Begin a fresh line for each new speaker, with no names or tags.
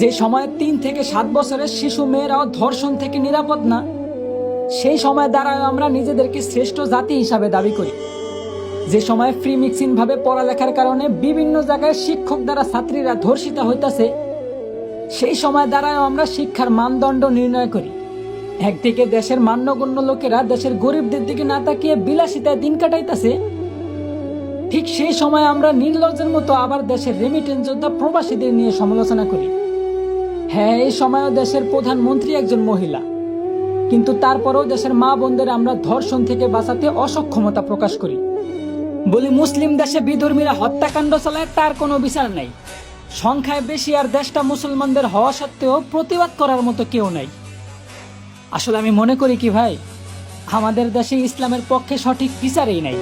যে সময়ে ৩ থেকে ৭ বছরের শিশু মেয়েরাও ধর্ষণ থেকে নিরাপদ না, সেই সময় দ্বারাও আমরা নিজেদেরকে শ্রেষ্ঠ জাতি হিসাবে দাবি করি। যে সময় ফ্রি মিক্সিং ভাবে পড়ালেখার কারণে বিভিন্ন জায়গায় শিক্ষক দ্বারা ছাত্রীরা ধর্ষিত হইতাছে, সেই সময় দ্বারাও আমরা শিক্ষার মানদণ্ড নির্ণয় করি। একদিকে দেশের মান্যগণ্য লোকেরা দেশের গরিবদের দিকে না তাকিয়ে বিলাসিতায় দিন কাটাইতেছে, ঠিক সেই সময় আমরা নির্লজ্জের মতো আবার দেশের রেমিটেন্স যোদ্ধা প্রবাসীদের নিয়ে সমালোচনা করি। হ্যাঁ, এই সময়ও দেশের প্রধানমন্ত্রী একজন মহিলা, কিন্তু তারপরেও দেশের মা বোনদের আমরা ধর্ষণ থেকে বাঁচাতে অসক্ষমতা প্রকাশ করি। বলি মুসলিম দেশে বিধর্মীরা হত্যাকাণ্ড চালায়, তার কোনো বিচার নাই। সংখ্যায় বেশি আর দেশটা মুসলমানদের হওয়া সত্ত্বেও প্রতিবাদ করার মতো কেউ নাই। আসলে আমি মনে করি কি ভাই, আমাদের দেশে ইসলামের পক্ষে সঠিক বিচারই নাই।